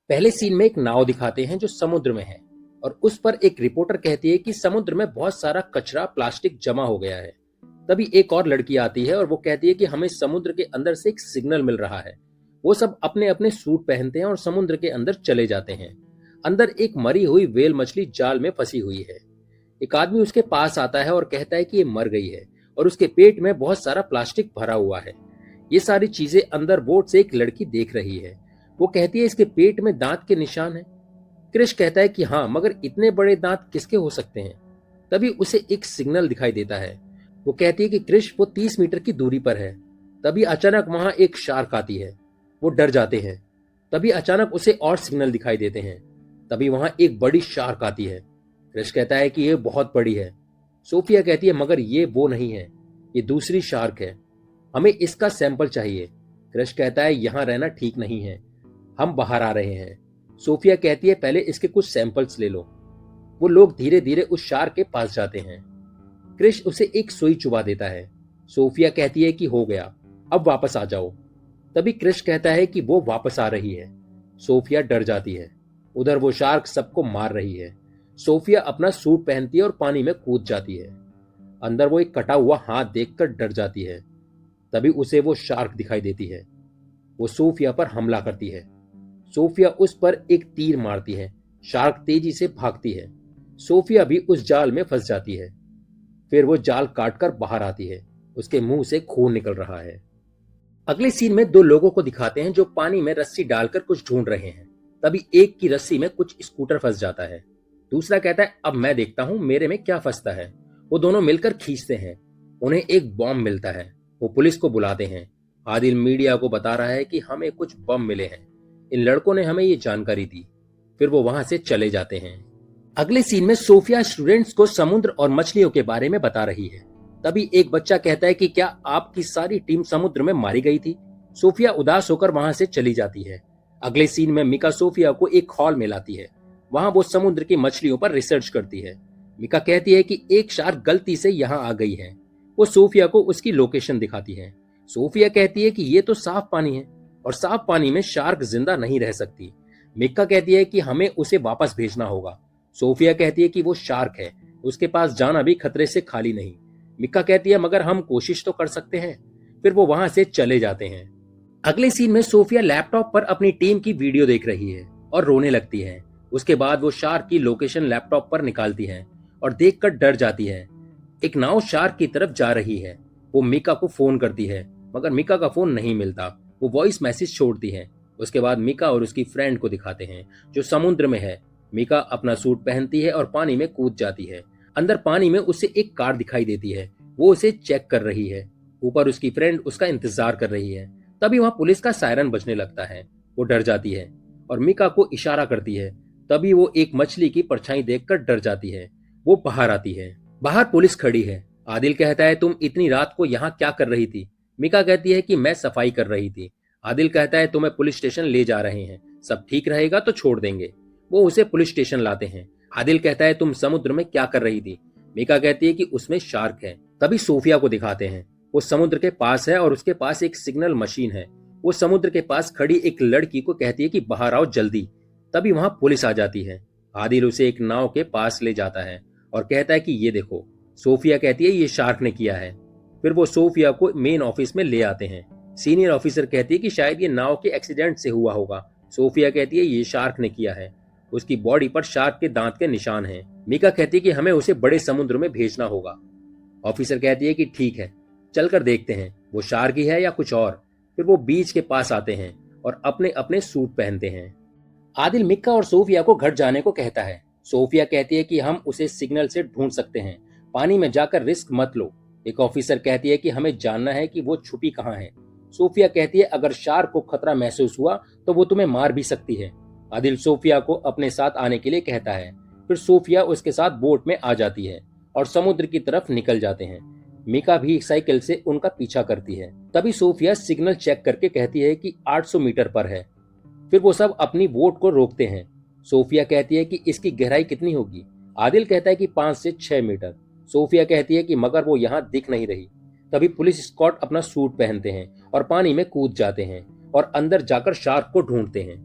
पहले सीन में एक नाव दिखाते हैं जो समुद्र में है और उस पर एक रिपोर्टर कहती है कि समुद्र में बहुत सारा कचरा प्लास्टिक जमा हो गया है। तभी एक और लड़की आती है और वो कहती है कि हमें समुद्र के अंदर से एक सिग्नल मिल रहा है। वो सब अपने अपने सूट पहनते हैं और समुद्र के अंदर चले जाते हैं। अंदर एक मरी हुई व्हेल मछली जाल में फंसी हुई है। एक आदमी उसके पास आता है और कहता है कि ये मर गई है और उसके पेट में बहुत सारा प्लास्टिक भरा हुआ है। ये सारी चीजें अंदर बोट से एक लड़की देख रही है। वो कहती है इसके पेट में दांत के निशान हैं। क्रिश कहता है कि हाँ, मगर इतने बड़े दांत किसके हो सकते हैं। तभी उसे एक सिग्नल दिखाई देता है। वो कहती है कि क्रिश वो 30 मीटर की दूरी पर है। तभी अचानक वहां एक शार्क आती है। वो डर जाते हैं। तभी अचानक उसे और सिग्नल दिखाई देते हैं। तभी वहां एक बड़ी शार्क आती है। क्रिश कहता है कि ये बहुत बड़ी है। सोफिया कहती है मगर ये वो नहीं है, ये दूसरी शार्क है। हमें इसका सैंपल चाहिए। क्रिश कहता है यहाँ रहना ठीक नहीं है, हम बाहर आ रहे हैं। सोफिया कहती है पहले इसके कुछ सैंपल्स ले लो। वो लोग धीरे धीरे उस शार्क के पास जाते हैं। क्रिश उसे एक सुई चुबा देता है। सोफिया कहती है कि हो गया, अब वापस आ जाओ। तभी क्रिश कहता है कि वो वापस आ रही है। सोफिया डर जाती है। उधर वो शार्क सबको मार रही है। सोफिया अपना सूट पहनती है और पानी में कूद जाती है। अंदर वो एक कटा हुआ हाथ देखकर डर जाती है। तभी उसे वो शार्क दिखाई देती है। वो सोफिया पर हमला करती है। सोफिया उस पर एक तीर मारती है। शार्क तेजी से भागती है। सोफिया भी उस जाल में फंस जाती है। फिर वो जाल काटकर बाहर आती है। उसके मुंह से खून निकल रहा है। अगले सीन में दो लोगों को दिखाते हैं जो पानी में रस्सी डालकर कुछ ढूंढ रहे हैं। तभी एक की रस्सी में कुछ स्कूटर फंस जाता है। दूसरा कहता है अब मैं देखता हूं मेरे में क्या फंसता है। वो दोनों मिलकर खींचते हैं। उन्हें एक बॉम्ब मिलता है। वो पुलिस को बुलाते हैं। आदिल मीडिया को बता रहा है कि हमें कुछ बम मिले हैं, इन लड़कों ने हमें ये जानकारी दी। फिर वो वहां से चले जाते हैं। अगले सीन में सोफिया स्टूडेंट्स को समुद्र और मछलियों के बारे में बता रही है। तभी एक बच्चा कहता है कि क्या आपकी सारी टीम समुद्र में मारी गई थी। सोफिया उदास होकर वहां से चली जाती है। अगले सीन में मिका सोफिया को एक हॉल में लाती है। वहां वो समुद्र की मछलियों पर रिसर्च करती है। मिका कहती है कि एक शार्क गलती से यहाँ आ गई है। वो सोफिया को उसकी लोकेशन दिखाती है। सोफिया कहती है कि ये तो साफ पानी है और साफ पानी में शार्क जिंदा नहीं रह सकती। मिका कहती है कि हमें उसे वापस भेजना होगा। सोफिया कहती है कि वो शार्क है, उसके पास जाना भी खतरे से खाली नहीं। मिका कहती है मगर हम कोशिश तो कर सकते हैं। फिर वो वहां से चले जाते हैं। अगले सीन में सोफिया लैपटॉप पर अपनी टीम की वीडियो देख रही है और रोने लगती है। उसके बाद वो शार्क की लोकेशन लैपटॉप पर निकालती है और देखकर डर जाती है। एक नाव शार्क की तरफ जा रही है। वो मिका को फोन करती है मगर मिका का फोन नहीं मिलता। वो वॉइस मैसेज छोड़ती है। उसके बाद मिका और उसकी फ्रेंड को दिखाते हैं जो समुद्र में है। मिका अपना सूट पहनती है और पानी में कूद जाती है। अंदर पानी में उसे एक कार दिखाई देती है। वो उसे चेक कर रही है। ऊपर उसकी फ्रेंड उसका इंतजार कर रही है। तभी वहां पुलिस का सायरन बजने लगता है। वो डर जाती है और मिका को इशारा करती है। तभी वो एक मछली की परछाई देखकर डर जाती है। वो बाहर आती है। बाहर पुलिस खड़ी है। आदिल कहता है तुम इतनी रात को यहाँ क्या कर रही थी। मिका कहती है कि मैं सफाई कर रही थी। आदिल कहता है तुम्हें पुलिस स्टेशन ले जा रहे हैं, सब ठीक रहेगा तो छोड़ देंगे। वो उसे पुलिस स्टेशन लाते हैं। आदिल कहता है तुम समुद्र में क्या कर रही थी। मिका कहती है कि उसमें शार्क है। तभी सोफिया को दिखाते हैं। वो समुद्र के पास है और उसके पास एक सिग्नल मशीन है। वो समुद्र के पास खड़ी एक लड़की को कहती है कि बाहर आओ जल्दी। तभी वहां पुलिस आ जाती है। आदिल उसे एक नाव के पास ले जाता है और कहता है कि ये देखो। सोफिया कहती है ये शार्क ने किया है। फिर वो सोफिया को मेन ऑफिस में ले आते हैं। सीनियर ऑफिसर कहती है कि शायद ये नाव के एक्सीडेंट से हुआ होगा। सोफिया कहती है ये शार्क ने किया है। उसकी बॉडी पर शार्क के दांत के निशान हैं। मिका कहती है कि हमें उसे बड़े समुद्र में भेजना होगा। ऑफिसर कहती है कि ठीक है, चलकर देखते हैं वो शार्क ही है या कुछ और। फिर वो बीच के पास आते हैं और अपने अपने सूट पहनते हैं। आदिल मिक्का और सोफिया को घर जाने को कहता है। सोफिया कहती है कि हम उसे सिग्नल से ढूंढ सकते हैं, पानी में जाकर रिस्क मत लो। एक ऑफिसर कहती है कि हमें जानना है कि वो छुपी कहाँ है। सोफिया कहती है अगर शार्क को खतरा महसूस हुआ तो वो तुम्हें मार भी सकती है। आदिल सोफिया को अपने साथ आने के लिए कहता है। फिर सोफिया उसके साथ बोट में आ जाती है और समुद्र की तरफ निकल जाते हैं। मिका भी साइकिल से उनका पीछा करती है। तभी सोफिया सिग्नल चेक करके कहती है कि 800 मीटर पर है। फिर वो सब अपनी बोट को रोकते हैं। सोफिया कहती है कि इसकी गहराई कितनी होगी। आदिल कहता है कि 5 से 6 मीटर। सोफिया कहती है कि मगर वो यहाँ दिख नहीं रही। तभी पुलिस स्कॉट अपना सूट पहनते हैं और पानी में कूद जाते हैं और अंदर जाकर शार्क को ढूंढते हैं।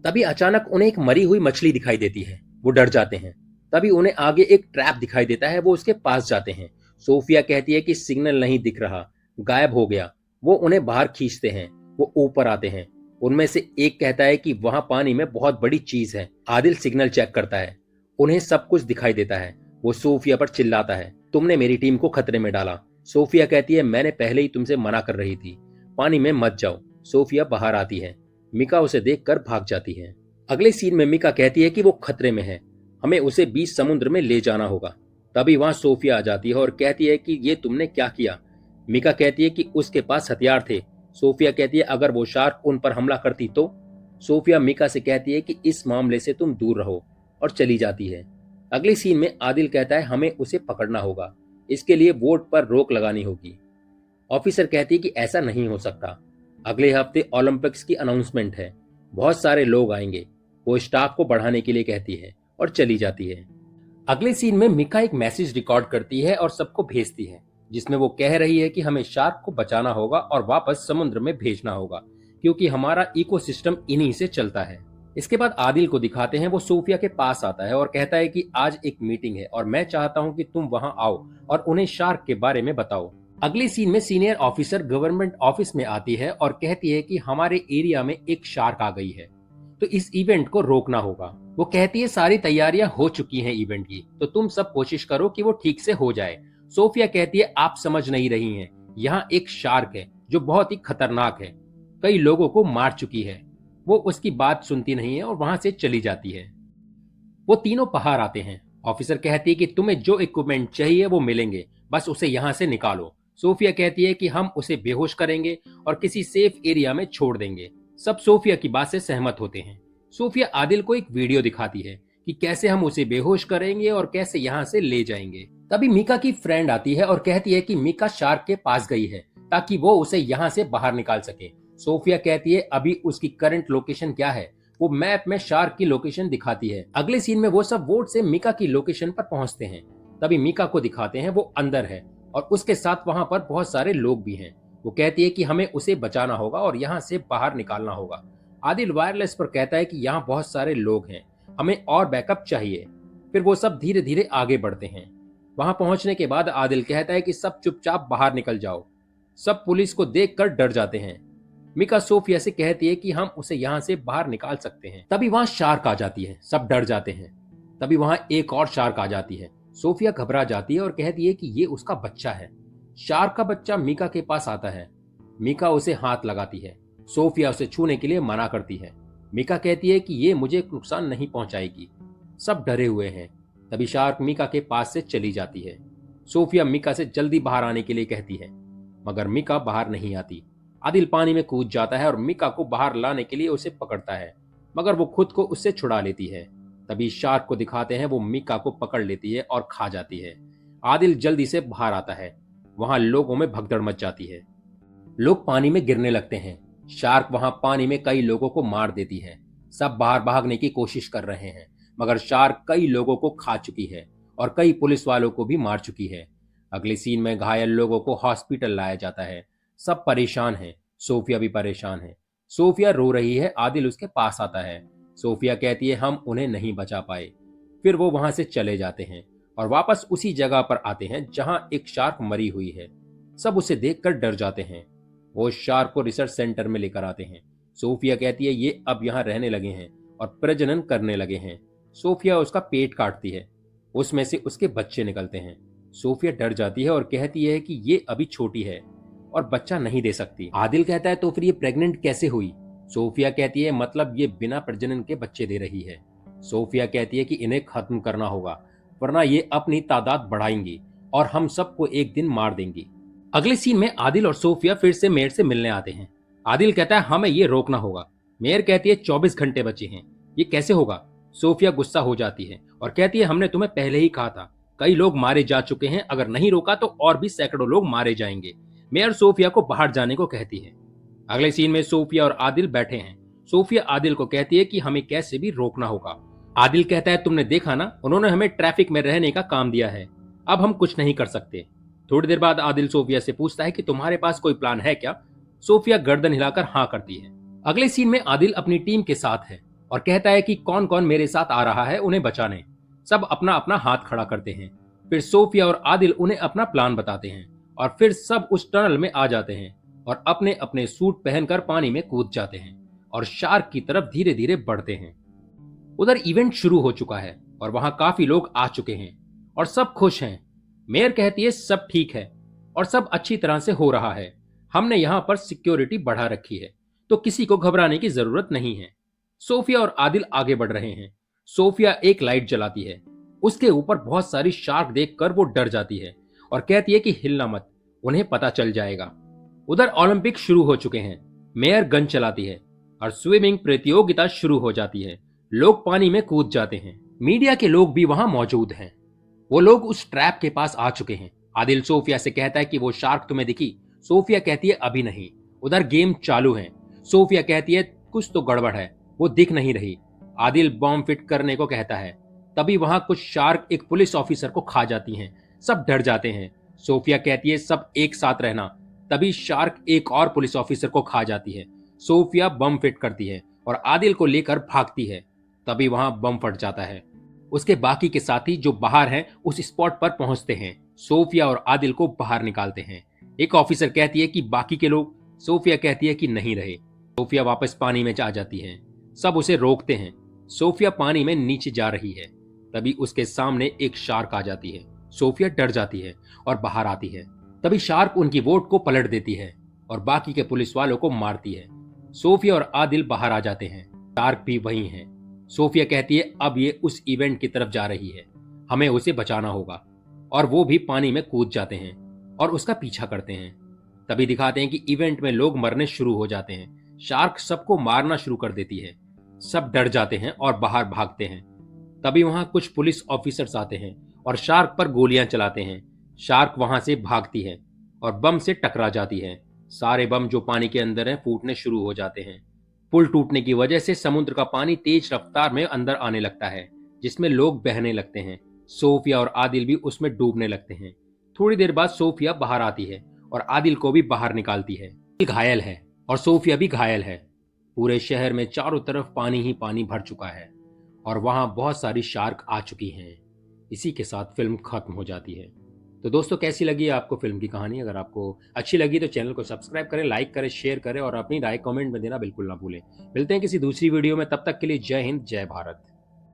तभी अचानक उन्हें एक मरी हुई मछली दिखाई देती है। वो डर जाते हैं। तभी उन्हें आगे एक ट्रैप दिखाई देता है। वो उसके पास जाते हैं। सोफिया कहती है कि सिग्नल नहीं दिख रहा, गायब हो गया। वो उन्हें बाहर खींचते हैं। वो ऊपर आते हैं। उनमें से एक कहता है कि वहां पानी में बहुत बड़ी चीज है। आदिल सिग्नल चेक करता है। उन्हें सब कुछ दिखाई देता है। वो सोफिया पर चिल्लाता है, तुमने मेरी टीम को खतरे में डाला। सोफिया कहती है, मैंने पहले ही तुमसे मना कर रही थी, पानी में मत जाओ। सोफिया बाहर आती है। मिका उसे देखकर भाग जाती है। अगले सीन में मिका कहती है कि वो खतरे में है, हमें उसे बीच समुद्र में ले जाना होगा। तभी वहां सोफिया आ जाती है और कहती है कि ये तुमने क्या किया। मिका कहती है कि उसके पास हथियार थे। सोफिया कहती है, अगर वो शार्क उन पर हमला करती तो। सोफिया मिका से कहती है कि इस मामले से तुम दूर रहो, और चली जाती है। अगले सीन में आदिल कहता है, हमें उसे पकड़ना होगा, इसके लिए वोट पर रोक लगानी होगी। ऑफिसर कहती है कि ऐसा नहीं हो सकता, अगले हफ्ते ओलंपिक्स की अनाउंसमेंट है, बहुत सारे लोग आएंगे। वो स्टाफ को बढ़ाने के लिए कहती है और चली जाती है। अगले सीन में मिका एक मैसेज रिकॉर्ड करती है और सबको भेजती है, जिसमें वो कह रही है कि हमें शार्क को बचाना होगा और वापस समुद्र में भेजना होगा, क्योंकि हमारा इकोसिस्टम इन्हीं से चलता है। इसके बाद आदिल को दिखाते हैं। वो सोफिया के पास आता है और कहता है कि आज एक मीटिंग है और मैं चाहता हूं कि तुम वहां आओ और उन्हें शार्क के बारे में बताओ। अगले सीन में सीनियर ऑफिसर गवर्नमेंट ऑफिस में आती है और कहती है कि हमारे एरिया में एक शार्क आ गई है, तो इस इवेंट को रोकना होगा। वो कहती है सारी तैयारियां हो चुकी हैं इवेंट की, तो तुम सब कोशिश करो कि वो ठीक से हो जाए। सोफिया कहती है, आप समझ नहीं रही हैं, यहाँ एक शार्क है जो बहुत ही खतरनाक है, कई लोगों को मार चुकी है। वो उसकी बात सुनती नहीं है और वहां से चली जाती है। वो तीनों बाहर आते हैं। ऑफिसर कहती है कि तुम्हें जो इक्विपमेंट चाहिए वो मिलेंगे, बस उसे यहाँ से निकालो। सोफिया कहती है कि हम उसे बेहोश करेंगे और किसी सेफ एरिया में छोड़ देंगे। सब सोफिया की बात से सहमत होते हैं। सोफिया आदिल को एक वीडियो दिखाती है कि कैसे हम उसे बेहोश करेंगे और कैसे यहाँ से ले जाएंगे। तभी मिका की फ्रेंड आती है और कहती है कि मिका शार्क के पास गई है ताकि वो उसे यहाँ से बाहर निकाल सके। सोफिया कहती है अभी उसकी करंट लोकेशन क्या है। वो मैप में शार्क की लोकेशन दिखाती है। अगले सीन में वो सब वोट से मिका की लोकेशन पर पहुंचते हैं। तभी मिका को दिखाते हैं, वो अंदर है और उसके साथ वहां पर बहुत सारे लोग भी हैं। वो कहती है कि हमें उसे बचाना होगा और यहाँ से बाहर निकालना होगा। आदिल वायरलेस पर कहता है कि यहाँ बहुत सारे लोग हैं, हमें और बैकअप चाहिए। फिर वो सब धीरे धीरे आगे बढ़ते हैं। वहां पहुंचने के बाद आदिल कहता है कि सब चुपचाप बाहर निकल जाओ। सब पुलिस को देखकर डर जाते हैं। मिका सोफिया से कहती है कि हम उसे यहाँ से बाहर निकाल सकते हैं। तभी वहां शार्क आ जाती है, सब डर जाते हैं। तभी वहां एक और शार्क आ जाती है। सोफिया घबरा जाती है और कहती है कि ये उसका बच्चा है। शार्क का बच्चा मिका के पास आता है। मिका उसे हाथ लगाती है। सोफिया उसे छूने के लिए मना करती है। मिका कहती है कि ये मुझे नुकसान नहीं पहुंचाएगी। सब डरे हुए हैं। तभी शार्क मिका के पास से चली जाती है। सोफिया मिका से जल्दी बाहर आने के लिए कहती है, मगर मिका बाहर नहीं आती। आदिल पानी में कूद जाता है और मिका को बाहर लाने के लिए उसे पकड़ता है, मगर वो खुद को उससे छुड़ा लेती है। तभी शार्क को दिखाते हैं, वो मिका को पकड़ लेती है और खा जाती है। आदिल जल्दी से बाहर आता है। वहां लोगों में भगदड़ मच जाती है। लोग पानी में गिरने लगते हैं। शार्क वहां पानी में कई लोगों को मार देती है। सब बाहर भागने की कोशिश कर रहे हैं, मगर शार्क कई लोगों को खा चुकी है और कई पुलिस वालों को भी मार चुकी है। अगले सीन में घायल लोगों को हॉस्पिटल लाया जाता है। सब परेशान हैं। सोफिया भी परेशान है। सोफिया रो रही है। आदिल उसके पास आता है। सोफिया कहती है हम उन्हें नहीं बचा पाए। फिर वो वहां से चले जाते हैं और वापस उसी जगह पर आते हैं जहां एक शार्क मरी हुई है। सब उसे देखकर डर जाते हैं। वो शार्क को रिसर्च सेंटर में लेकर आते हैं। सोफिया कहती है ये अब यहाँ रहने लगे हैं और प्रजनन करने लगे हैं। सोफिया उसका पेट काटती है। उसमें से उसके बच्चे निकलते हैं। सोफिया डर जाती है और कहती है कि ये अभी छोटी है और बच्चा नहीं दे सकती। आदिल कहता है तो फिर ये प्रेग्नेंट कैसे हुई। सोफिया कहती है मतलब ये बिना प्रजनन के बच्चे दे रही है। सोफिया कहती है कि इन्हें खत्म करना होगा, वरना ये अपनी तादाद बढ़ाएंगी और हम सबको एक दिन मार देंगी। अगले सीन में आदिल और सोफिया फिर से मेयर से मिलने आते हैं। आदिल कहता है हमें ये रोकना होगा। मेयर कहती है 24 घंटे बचे हैं, ये कैसे होगा। सोफिया गुस्सा हो जाती है और कहती है हमने तुम्हें पहले ही कहा था, कई लोग मारे जा चुके हैं, अगर नहीं रोका तो और भी सैकड़ों लोग मारे जाएंगे। मेयर सोफिया को बाहर जाने को कहती है। अगले सीन में सोफिया और आदिल बैठे हैं। सोफिया आदिल को कहती है कि हमें कैसे भी रोकना होगा। आदिल कहता है तुमने देखा ना, उन्होंने हमें ट्रैफिक में रहने का काम दिया है, अब हम कुछ नहीं कर सकते। थोड़ी देर बाद आदिल सोफिया से पूछता है कि तुम्हारे पास कोई प्लान है क्या। सोफिया गर्दन हिलाकर हाँ करती है। अगले सीन में आदिल अपनी टीम के साथ है। और कहता है कि कौन कौन मेरे साथ आ रहा है उन्हें बचाने। सब अपना अपना हाथ खड़ा करते हैं। फिर सोफिया और आदिल उन्हें अपना प्लान बताते हैं और फिर सब उस टनल में आ जाते हैं और अपने अपने सूट पहनकर पानी में कूद जाते हैं और शार्क की तरफ धीरे धीरे बढ़ते हैं। उधर इवेंट शुरू हो चुका है और वहां काफी लोग आ चुके हैं और सब खुश हैं। मेयर कहती है सब ठीक है और सब अच्छी तरह से हो रहा है। हमने यहाँ पर सिक्योरिटी बढ़ा रखी है तो किसी को घबराने की जरूरत नहीं है। सोफिया और आदिल आगे बढ़ रहे हैं। सोफिया एक लाइट जलाती है। उसके ऊपर बहुत सारी शार्क देखकर वो डर जाती है और कहती है कि हिलना मत, उन्हें पता चल जाएगा। उधर ओलंपिक शुरू हो चुके हैं। मेयर गन चलाती है और स्विमिंग प्रतियोगिता शुरू हो जाती है। लोग पानी में कूद जाते हैं। मीडिया के लोग भी वहां मौजूद हैं। वो लोग उस ट्रैप के पास आ चुके हैं। आदिल सोफिया से कहता है कि वो शार्क तुम्हें दिखी? सोफिया कहती है अभी नहीं। उधर गेम चालू है। सोफिया कहती है कुछ तो गड़बड़ है, वो दिख नहीं रही। आदिल बॉम्ब फिट करने को कहता है। तभी वहां कुछ शार्क एक पुलिस ऑफिसर को खा जाती हैं। सब डर जाते हैं। सोफिया कहती है सब एक साथ रहना। तभी शार्क एक और पुलिस ऑफिसर को खा जाती है। सोफिया बम फिट करती है और आदिल को लेकर भागती है। तभी वहां बम फट जाता है। उसके बाकी के साथी जो बाहर हैं उस स्पॉट पर पहुंचते हैं। सोफिया और आदिल को बाहर निकालते हैं। एक ऑफिसर कहती है कि बाकी के लोग। सोफिया कहती है कि नहीं रहे। सोफिया वापस पानी में जा जाती है। सब उसे रोकते हैं। सोफिया पानी में नीचे जा रही है। तभी उसके सामने एक शार्क आ जाती है। सोफिया डर जाती है और बाहर आती है। तभी शार्क उनकी बोट को पलट देती है और बाकी के पुलिस वालों को मारती है। सोफिया और आदिल बाहर आ जाते हैं। शार्क भी वहीं है। सोफिया कहती है अब ये उस इवेंट की तरफ जा रही है, हमें उसे बचाना होगा। और वो भी पानी में कूद जाते हैं और उसका पीछा करते हैं। तभी दिखाते हैं कि इवेंट में लोग मरने शुरू हो जाते हैं। शार्क सबको मारना शुरू कर देती है। सब डर जाते हैं और बाहर भागते हैं। तभी वहां कुछ पुलिस ऑफिसर्स आते हैं और शार्क पर गोलियां चलाते हैं। शार्क वहां से भागती है और बम से टकरा जाती है। सारे बम जो पानी के अंदर हैं फूटने शुरू हो जाते हैं। पुल टूटने की वजह से समुद्र का पानी तेज रफ्तार में अंदर आने लगता है, जिसमें लोग बहने लगते हैं। सोफिया और आदिल भी उसमें डूबने लगते हैं। थोड़ी देर बाद सोफिया बाहर आती है और आदिल को भी बाहर निकालती है। घायल है और सोफिया भी घायल है। पूरे शहर में चारों तरफ पानी ही पानी भर चुका है और वहां बहुत सारी शार्क आ चुकी हैं। इसी के साथ फिल्म खत्म हो जाती है। तो दोस्तों कैसी लगी आपको फिल्म की कहानी? अगर आपको अच्छी लगी तो चैनल को सब्सक्राइब करें, लाइक करें, शेयर करें और अपनी राय कमेंट में देना बिल्कुल ना भूलें। मिलते हैं किसी दूसरी वीडियो में, तब तक के लिए जय हिंद, जय भारत।